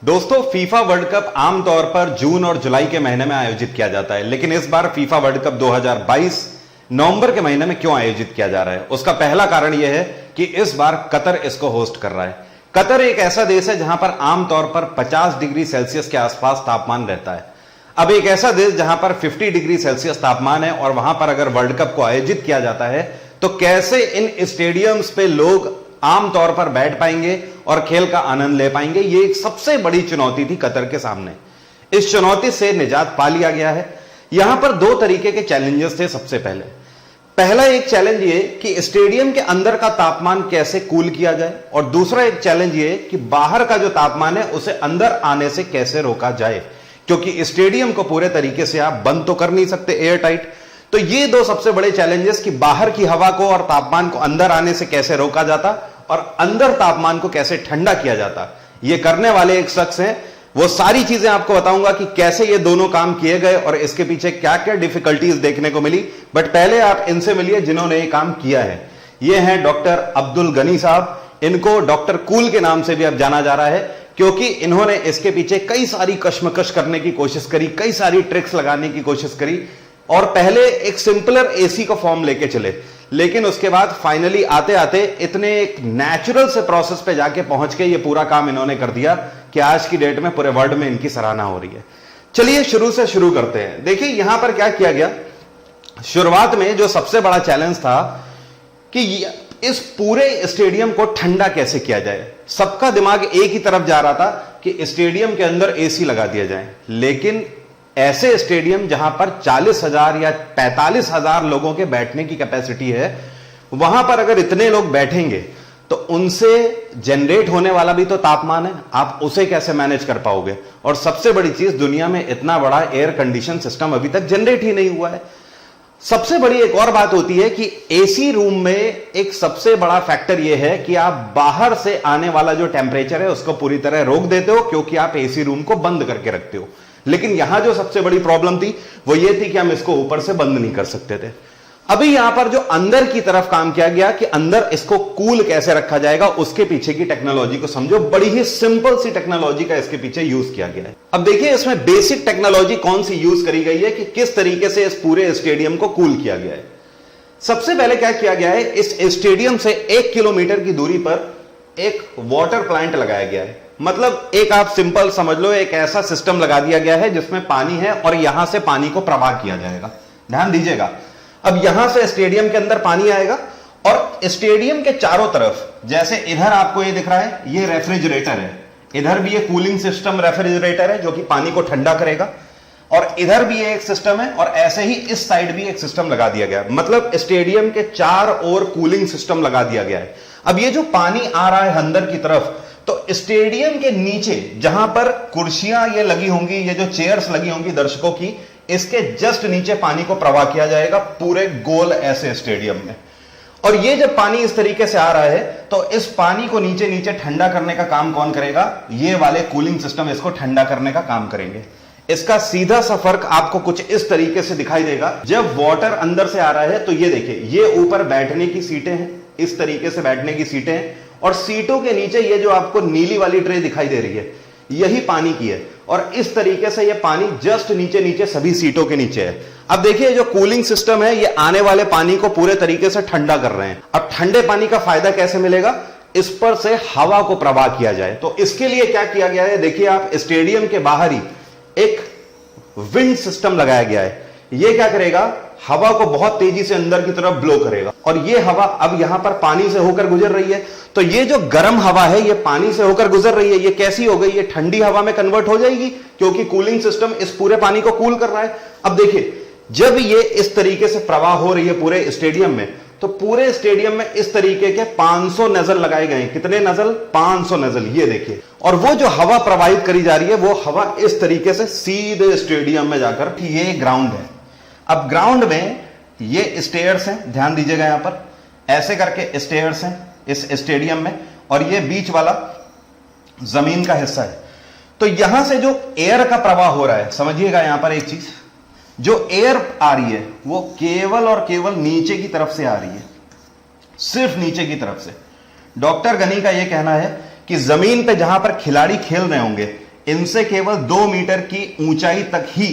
दोस्तों, FIFA world cup आमतौर पर जून और जुलाई के महीने में आयोजित किया जाता है, लेकिन इस बार फीफा वर्ल्ड कप 2022 नवंबर के महीने में क्यों आयोजित किया जा रहा है? उसका पहला कारण यह है कि इस बार कतर इसको होस्ट कर रहा है। कतर एक ऐसा देश है जहां पर आमतौर पर 50 डिग्री सेल्सियस के आसपास तापमान रहता है। अब एक ऐसा देश जहां पर 50 डिग्री सेल्सियस तापमान है और वहां पर अगर वर्ल्ड कप को आयोजित किया जाता है तो कैसे इन स्टेडियम्स पे लोग आमतौर पर बैठ पाएंगे और खेल का आनंद ले पाएंगे? ये एक सबसे बड़ी चुनौती थी कतर के सामने। इस चुनौती से निजात पा लिया गया है। यहां पर दो तरीके के चैलेंजेस थे। सबसे पहला एक चैलेंज ये कि स्टेडियम के अंदर का तापमान कैसे कूल किया जाए, और दूसरा एक चैलेंज ये कि बाहर का जो तापमान है उसे अंदर आने से कैसे रोका जाए, क्योंकि स्टेडियम को पूरे तरीके से आप बंद तो कर नहीं सकते एयर टाइट। तो ये दो सबसे बड़े चैलेंजेस कि बाहर की हवा को और तापमान को अंदर आने से कैसे रोका जाता और अंदर तापमान को कैसे ठंडा किया जाता, ये करने वाले एक शख्स हैं। वो सारी चीजें आपको बताऊंगा कि कैसे ये दोनों काम किए गए और इसके पीछे क्या क्या डिफिकल्टीज देखने को मिली। बट पहले आप इनसे मिलिए जिन्होंने ये काम किया है। ये हैं डॉक्टर अब्दुल गनी साहब। इनको डॉक्टर कूल के नाम से भी अब जाना जा रहा है, क्योंकि इन्होंने इसके पीछे कई सारी कशमकश करने की कोशिश करी, कई सारी ट्रिक्स लगाने की कोशिश करी, और पहले एक सिंपलर एसी का फॉर्म लेके चले, लेकिन उसके बाद फाइनली आते आते इतने एक नेचुरल से प्रोसेस पे जाके पहुंच के ये पूरा काम इन्होंने कर दिया कि आज की डेट में पूरे वर्ल्ड में इनकी सराहना हो रही है। चलिए शुरू से शुरू करते हैं। देखिए यहां पर क्या किया गया। शुरुआत में जो सबसे बड़ा चैलेंज था कि इस पूरे स्टेडियम को ठंडा कैसे किया जाए। सबका दिमाग एक ही तरफ जा रहा था कि स्टेडियम के अंदर एसी लगा दिया जाए, लेकिन ऐसे स्टेडियम जहां पर 40,000 या 45,000 लोगों के बैठने की कैपेसिटी है, वहां पर अगर इतने लोग बैठेंगे तो उनसे जनरेट होने वाला भी तो तापमान है, आप उसे कैसे मैनेज कर पाओगे? और सबसे बड़ी चीज, दुनिया में इतना बड़ा एयर कंडीशन सिस्टम अभी तक जनरेट ही नहीं हुआ है। सबसे बड़ी एक और बात होती है कि एसी रूम में एक सबसे बड़ा फैक्टर यह है कि आप बाहर से आने वाला जो टेम्परेचर है उसको पूरी तरह रोक देते हो, क्योंकि आप एसी रूम को बंद करके रखते हो। लेकिन यहां जो सबसे बड़ी प्रॉब्लम थी वो ये थी कि हम इसको ऊपर से बंद नहीं कर सकते थे। अभी यहां पर जो अंदर की तरफ काम किया गया कि अंदर इसको कूल कैसे रखा जाएगा, उसके पीछे की टेक्नोलॉजी को समझो। बड़ी ही सिंपल सी टेक्नोलॉजी का इसके पीछे यूज किया गया है। अब देखिए इसमें बेसिक टेक्नोलॉजी कौन सी यूज करी गई है कि किस तरीके से इस पूरे स्टेडियम को कूल किया गया है। सबसे पहले क्या किया गया है, इस स्टेडियम से 1 किलोमीटर की दूरी पर एक वाटर प्लांट लगाया गया है। मतलब एक आप सिंपल समझ लो, एक ऐसा सिस्टम लगा दिया गया है जिसमें पानी है और यहां से पानी को प्रवाह किया जाएगा। ध्यान दीजिएगा, अब यहां से स्टेडियम के अंदर पानी आएगा और स्टेडियम के चारों तरफ, जैसे इधर आपको ये दिख रहा है, ये रेफ्रिजरेटर है, इधर भी ये कूलिंग सिस्टम रेफ्रिजरेटर है जो कि पानी को ठंडा करेगा, और इधर भी एक सिस्टम है, और ऐसे ही इस साइड भी एक सिस्टम लगा दिया गया। मतलब स्टेडियम के चार ओर कूलिंग सिस्टम लगा दिया गया है। अब ये जो पानी आ रहा है अंदर की तरफ, तो स्टेडियम के नीचे जहां पर कुर्सियां ये लगी होंगी, ये जो चेयर्स लगी होंगी दर्शकों की, इसके जस्ट नीचे पानी को प्रवाह किया जाएगा पूरे गोल ऐसे स्टेडियम में। और ये जब पानी इस तरीके से आ रहा है तो इस पानी को नीचे नीचे ठंडा करने का काम कौन करेगा? ये वाले कूलिंग सिस्टम इसको ठंडा करने का काम करेंगे। इसका सीधा सा फर्क आपको कुछ इस तरीके से दिखाई देगा। जब वाटर अंदर से आ रहा है तो ये देखिए, ये ऊपर बैठने की सीटें हैं, इस तरीके से बैठने की सीटें हैं, और सीटों के नीचे ये जो आपको नीली वाली ट्रे दिखाई दे रही है, यही पानी की है, और इस तरीके से ये पानी जस्ट नीचे नीचे सभी सीटों के नीचे है। अब देखिए जो कूलिंग सिस्टम है ये आने वाले पानी को पूरे तरीके से ठंडा कर रहे हैं। अब ठंडे पानी का फायदा कैसे मिलेगा? इस पर से हवा को प्रवाह किया जाए। तो इसके लिए क्या किया गया है, देखिए आप, स्टेडियम के बाहर ही एक विंड सिस्टम लगाया गया है। ये क्या करेगा? हवा को बहुत तेजी से अंदर की तरफ ब्लो करेगा, और ये हवा अब यहां पर पानी से होकर गुजर रही है। तो ये जो गर्म हवा है ये पानी से होकर गुजर रही है, ये कैसी हो गई? ये ठंडी हवा में कन्वर्ट हो जाएगी, क्योंकि कूलिंग सिस्टम इस पूरे पानी को कूल कर रहा है। अब देखिए जब ये इस तरीके से प्रवाह हो रही है पूरे स्टेडियम में, तो पूरे स्टेडियम में इस तरीके के 500 नजल लगाए गए। कितने नजल? 500 नजल। ये देखिए, और वो जो हवा प्रवाहित करी जा रही है वो हवा इस तरीके से सीधे स्टेडियम में जाकर, ये ग्राउंड है। अब ग्राउंड में ये स्टेयर्स हैं, ध्यान दीजिएगा, यहां पर ऐसे करके स्टेयर्स हैं इस स्टेडियम में, और ये बीच वाला जमीन का हिस्सा है। तो यहां से जो एयर का प्रवाह हो रहा है, समझिएगा यहां पर एक चीज, जो एयर आ रही है वो केवल और केवल नीचे की तरफ से आ रही है, सिर्फ नीचे की तरफ से। डॉक्टर गनी का यह कहना है कि जमीन पे जहां पर खिलाड़ी खेल रहे होंगे, इनसे केवल 2 मीटर की ऊंचाई तक ही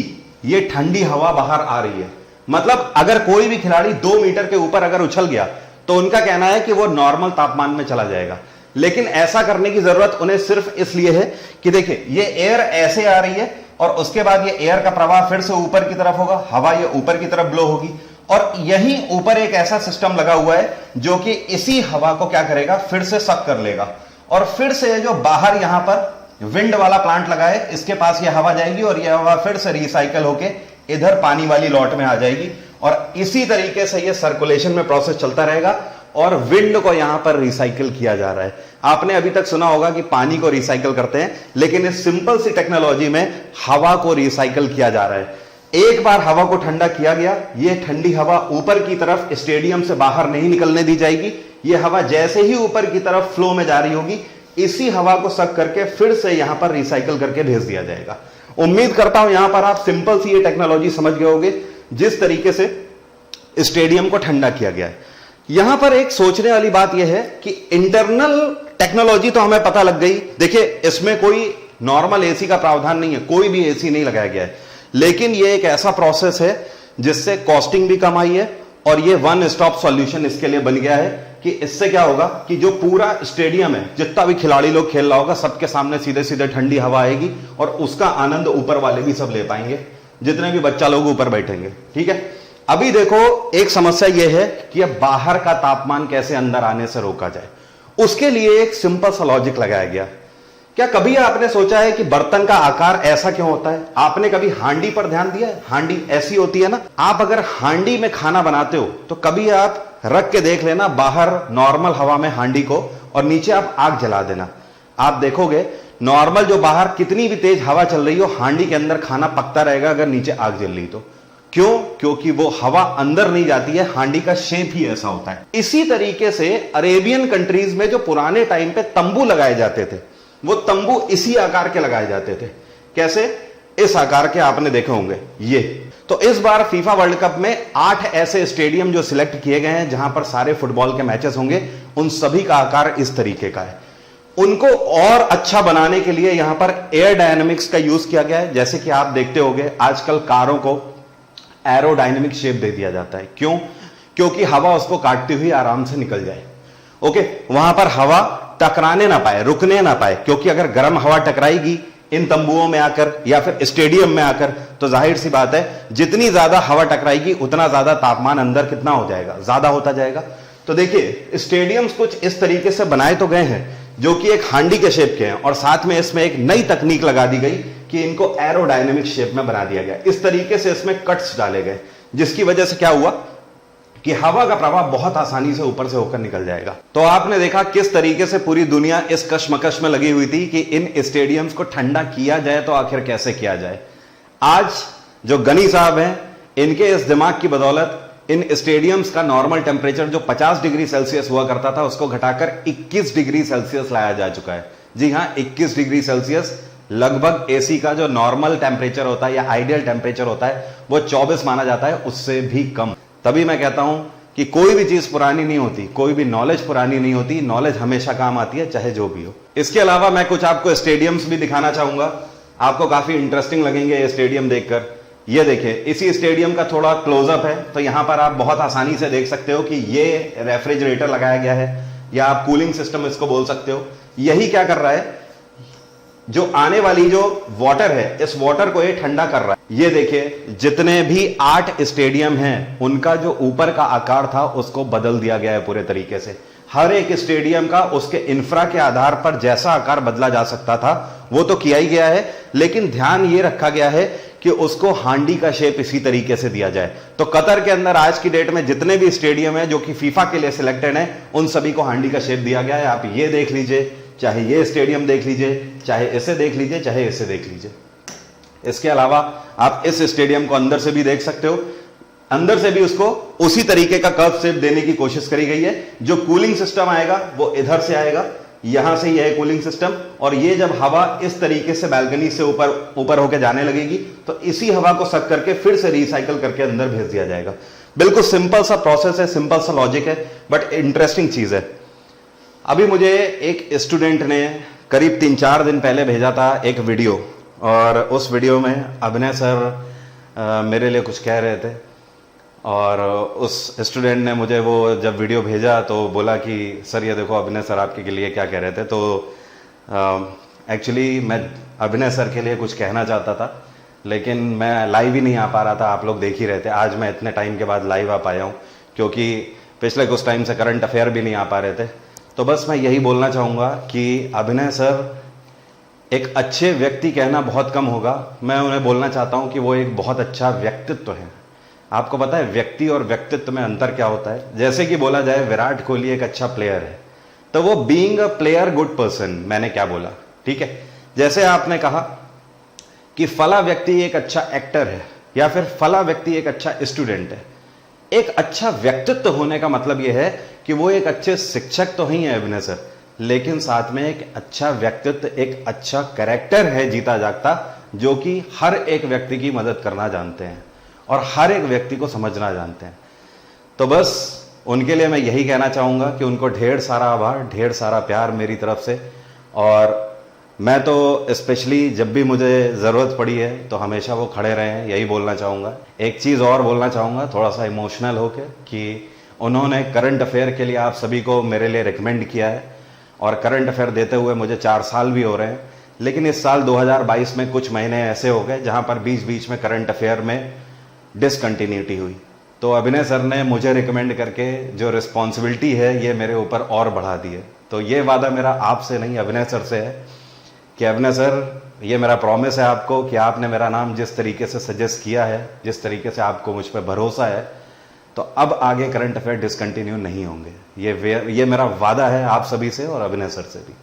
ये ठंडी हवा बाहर आ रही है। मतलब अगर कोई भी खिलाड़ी 2 मीटर के ऊपर अगर उछल गया तो उनका कहना है कि वो नॉर्मल तापमान में चला जाएगा। लेकिन ऐसा करने की जरूरत उन्हें सिर्फ इसलिए है कि देखिए ये एयर ऐसे आ रही है और उसके बाद ये एयर का प्रवाह फिर से ऊपर की तरफ होगा, हवा ये ऊपर की तरफ ब्लो होगी और यहीं ऊपर एक ऐसा सिस्टम लगा हुआ है जो कि इसी हवा को क्या करेगा, फिर से सक कर लेगा और फिर से जो बाहर यहां पर विंड वाला प्लांट लगा है इसके पास ये हवा जाएगी और ये हवा फिर से रिसाइकल होके इधर पानी वाली लॉट में आ जाएगी और इसी तरीके से ये सर्कुलेशन में प्रोसेस चलता रहेगा और विंड को यहां पर रिसाइकिल किया जा रहा है। आपने अभी तक सुना होगा कि पानी को रिसाइकिल करते हैं, लेकिन इस सिंपल सी टेक्नोलॉजी में हवा को रिसाइकिल किया जा रहा है। एक बार हवा को ठंडा किया गया, ये ठंडी हवा ऊपर की तरफ स्टेडियम से बाहर नहीं निकलने दी जाएगी। ये हवा जैसे ही ऊपर की तरफ फ्लो में जा रही होगी, इसी हवा को सक करके फिर से यहां पर रिसाइकिल करके भेज दिया जाएगा। उम्मीद करता हूं यहां पर आप सिंपल सी ये टेक्नोलॉजी समझ गए होंगे जिस तरीके से स्टेडियम को ठंडा किया गया है। यहां पर एक सोचने वाली बात यह है कि इंटरनल टेक्नोलॉजी तो हमें पता लग गई। देखिए इसमें कोई नॉर्मल एसी का प्रावधान नहीं है, कोई भी एसी नहीं लगाया गया है, लेकिन यह एक ऐसा प्रोसेस है जिससे कॉस्टिंग भी कम आई है और यह वन स्टॉप सॉल्यूशन इसके लिए बन गया है कि इससे क्या होगा कि जो पूरा स्टेडियम है, जितना भी खिलाड़ी लोग खेल रहा होगा, सबके सामने सीधे सीधे ठंडी हवा आएगी और उसका आनंद ऊपर वाले भी सब ले पाएंगे, जितने भी बच्चा लोग ऊपर बैठेंगे। ठीक है, अभी देखो एक समस्या यह है कि अब बाहर का तापमान कैसे अंदर आने से रोका जाए। उसके लिए एक सिंपल सा लॉजिक लगाया गया। क्या कभी आपने सोचा है कि बर्तन का आकार ऐसा क्यों होता है? आपने कभी हांडी पर ध्यान दिया है? हांडी ऐसी होती है ना। आप अगर हांडी में खाना बनाते हो तो कभी आप रख के देख लेना बाहर नॉर्मल हवा में हांडी को और नीचे आप आग जला देना। आप देखोगे नॉर्मल जो बाहर कितनी भी तेज हवा चल रही हो, हांडी के अंदर खाना पकता रहेगा अगर नीचे आग जल रही तो। क्यों? क्योंकि वो हवा अंदर नहीं जाती है, हांडी का शेप ही ऐसा होता है। इसी तरीके से अरेबियन कंट्रीज में जो पुराने टाइम पे तंबू लगाए जाते थे, वो तंबू इसी आकार के लगाए जाते थे। कैसे? इस आकार के आपने देखे होंगे ये। तो इस बार फीफा वर्ल्ड कप में 8 ऐसे स्टेडियम जो सिलेक्ट किए गए हैं जहां पर सारे फुटबॉल के मैचेस होंगे, उन सभी का आकार इस तरीके का है। उनको और अच्छा बनाने के लिए यहां पर एयर डायनेमिक्स का यूज किया गया है। जैसे कि आप देखते होंगे आजकल कारों को एरोडायनेमिक शेप दे दिया जाता है। क्यों? क्योंकि हवा उसको काटती हुई आराम से निकल जाए। ओके, वहां पर हवा टकराने ना पाए, रुकने ना पाए, क्योंकि अगर गर्म हवा टकराएगी इन तंबुओं में आकर या फिर स्टेडियम में आकर तो जाहिर सी बात है जितनी ज्यादा हवा टकराएगी उतना ज्यादा तापमान अंदर कितना हो जाएगा, ज्यादा होता जाएगा। तो देखिए स्टेडियम्स कुछ इस तरीके से बनाए तो गए हैं जो कि एक हांडी के शेप के हैं और साथ में इसमें एक नई तकनीक लगा दी गई कि इनको एरोडायनेमिक शेप में बना दिया गया। इस तरीके से इसमें कट्स डाले गए जिसकी वजह से क्या हुआ कि हवा का प्रवाह बहुत आसानी से ऊपर से होकर निकल जाएगा। तो आपने देखा किस तरीके से पूरी दुनिया इस कश्मकश में लगी हुई थी कि इन स्टेडियम्स को ठंडा किया जाए तो आखिर कैसे किया जाए। आज जो गनी साहब हैं, इनके इस दिमाग की बदौलत इन स्टेडियम्स का नॉर्मल टेम्परेचर जो 50 डिग्री सेल्सियस हुआ करता था उसको घटाकर 21 डिग्री सेल्सियस लाया जा चुका है। जी हां, 21 डिग्री सेल्सियस लगभग एसी का जो नॉर्मल टेम्परेचर होता है या आइडियल टेम्परेचर होता है वो 24 माना जाता है, उससे भी कम। तभी मैं कहता हूं कि कोई भी चीज पुरानी नहीं होती, कोई भी नॉलेज पुरानी नहीं होती, नॉलेज हमेशा काम आती है चाहे जो भी हो। इसके अलावा मैं कुछ आपको स्टेडियम्स भी दिखाना चाहूंगा, आपको काफी इंटरेस्टिंग लगेंगे ये स्टेडियम देखकर। ये देखिए, इसी स्टेडियम का थोड़ा क्लोजअप है तो यहां पर आप बहुत आसानी से देख सकते हो कि ये रेफ्रिजरेटर लगाया गया है या आप कूलिंग सिस्टम इसको बोल सकते हो। यही क्या कर रहा है, जो आने वाली जो वाटर है इस वाटर को ये ठंडा कर रहा है। ये देखिए जितने भी 8 स्टेडियम हैं उनका जो ऊपर का आकार था उसको बदल दिया गया है पूरे तरीके से। हर एक स्टेडियम का उसके इंफ्रा के आधार पर जैसा आकार बदला जा सकता था वो तो किया ही गया है, लेकिन ध्यान ये रखा गया है कि उसको हांडी का शेप इसी तरीके से दिया जाए। तो कतर के अंदर आज की डेट में जितने भी स्टेडियम है जो कि फीफा के लिए सिलेक्टेड है उन सभी को हांडी का शेप दिया गया है। आप ये देख लीजिए, चाहे ये स्टेडियम देख लीजिए, चाहे इसे देख लीजिए, चाहे इसे देख लीजिए। इसके अलावा आप इस स्टेडियम को अंदर से भी देख सकते हो, अंदर से भी उसको उसी तरीके का कर्व शेप देने की कोशिश करी गई है। जो कूलिंग सिस्टम आएगा वो इधर से आएगा, यहां से यह है कूलिंग सिस्टम, और ये जब हवा इस तरीके से बैल्कनी से ऊपर होकर जाने लगेगी तो इसी हवा को सक करके फिर से रिसाइकल करके अंदर भेज दिया जाएगा। बिल्कुल सिंपल सा प्रोसेस है, सिंपल सा लॉजिक है, बट इंटरेस्टिंग चीज है। अभी मुझे एक स्टूडेंट ने करीब 3-4 दिन पहले भेजा था एक वीडियो, और उस वीडियो में अभिनय सर मेरे लिए कुछ कह रहे थे, और उस स्टूडेंट ने मुझे वो जब वीडियो भेजा तो बोला कि सर ये देखो अभिनय सर आपके लिए क्या कह रहे थे। तो एक्चुअली मैं अभिनय सर के लिए कुछ कहना चाहता था, लेकिन मैं लाइव ही नहीं आ पा रहा था। आप लोग देख ही रहे थे। आज मैं इतने टाइम के बाद लाइव आ पाया हूँ, क्योंकि पिछले कुछ टाइम से करंट अफेयर भी नहीं आ पा रहे थे। तो बस मैं यही बोलना चाहूँगा कि अभिनय सर एक अच्छे व्यक्ति कहना बहुत कम होगा, मैं उन्हें बोलना चाहता हूँ कि वो एक बहुत अच्छा व्यक्तित्व है। आपको पता है व्यक्ति और व्यक्तित्व में अंतर क्या होता है? जैसे कि बोला जाए विराट कोहली एक अच्छा प्लेयर है, तो वो being a player good person, मैंने क्या बोला, ठीक है। जैसे आपने कहा कि फला व्यक्ति एक अच्छा एक्टर है, या फिर फला व्यक्ति एक अच्छा स्टूडेंट है। एक अच्छा व्यक्तित्व होने का मतलब यह है कि वो एक अच्छे शिक्षक तो ही है अभिनय सर, लेकिन साथ में एक अच्छा व्यक्तित्व, एक अच्छा कैरेक्टर है जीता जागता, जो कि हर एक व्यक्ति की मदद करना जानते हैं और हर एक व्यक्ति को समझना जानते हैं। तो बस उनके लिए मैं यही कहना चाहूँगा कि उनको ढेर सारा आभार, ढेर सारा प्यार मेरी तरफ से। और मैं तो स्पेशली जब भी मुझे ज़रूरत पड़ी है तो हमेशा वो खड़े रहे हैं, यही बोलना चाहूँगा। एक चीज़ और बोलना चाहूँगा थोड़ा सा इमोशनल होकर, कि उन्होंने करंट अफेयर के लिए आप सभी को मेरे लिए रिकमेंड किया है, और करंट अफेयर देते हुए मुझे 4 साल भी हो रहे हैं। लेकिन इस साल 2022 में कुछ महीने ऐसे हो गए जहाँ पर बीच बीच में करंट अफेयर में डिसकंटिन्यूटी हुई। तो अभिनय सर ने मुझे रिकमेंड करके जो रिस्पॉन्सिबिलिटी है ये मेरे ऊपर और बढ़ा दी है। तो ये वादा मेरा आपसे नहीं अभिनय सर से है कि अभिनय सर, ये मेरा प्रॉमिस है आपको कि आपने मेरा नाम जिस तरीके से सजेस्ट किया है, जिस तरीके से आपको मुझ पर भरोसा है, तो अब आगे करंट अफेयर डिसकंटिन्यू नहीं होंगे। ये मेरा वादा है आप सभी से और अभिनय सर से भी।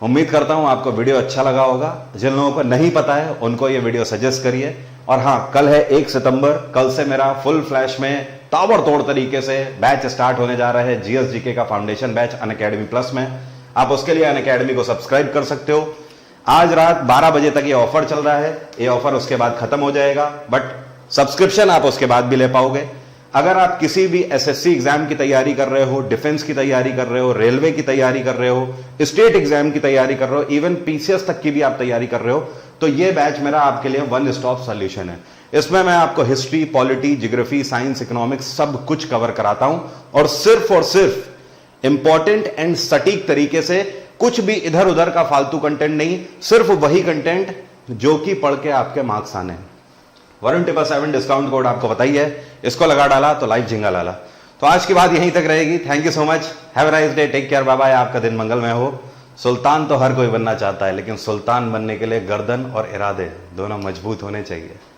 उम्मीद करता हूं आपको वीडियो अच्छा लगा होगा। जिन लोगों को नहीं पता है उनको ये वीडियो सजेस्ट करिए। और हाँ, कल है 1 सितंबर, कल से मेरा फुल फ्लैश में ताबड़तोड़ तरीके से बैच स्टार्ट होने जा रहा है जीएसजीके का फाउंडेशन बैच अनअकैडमी प्लस में। आप उसके लिए अनअकैडमी को सब्सक्राइब कर सकते हो। आज रात 12 बजे तक ये ऑफर चल रहा है। ये ऑफर उसके बाद खत्म हो जाएगा, बट सब्सक्रिप्शन आप उसके बाद भी ले पाओगे। अगर आप किसी भी एसएससी एग्जाम की तैयारी कर रहे हो, डिफेंस की तैयारी कर रहे हो, रेलवे की तैयारी कर रहे हो, स्टेट एग्जाम की तैयारी कर रहे हो, इवन पीसीएस तक की भी आप तैयारी कर रहे हो, तो ये बैच मेरा आपके लिए वन स्टॉप सॉल्यूशन है। इसमें मैं आपको history, polity, geography, science, economics सब कुछ कवर कराता हूं, और सिर्फ इंपॉर्टेंट एंड सटीक तरीके से। कुछ भी इधर उधर का फालतू कंटेंट नहीं, सिर्फ वही कंटेंट जो कि पढ़ के आपके मार्क्स आने हैं। वरुण 7 डिस्काउंट कोड आपको पता ही है, इसको लगा डाला तो लाइफ झिंगा लाला। तो आज की बात यहीं तक रहेगी। Thank you so much, have a nice day, take care, bye bye. आपका दिन मंगलमय हो। सुल्तान तो हर कोई बनना चाहता है, लेकिन सुल्तान बनने के लिए गर्दन और इरादे दोनों मजबूत होने चाहिए।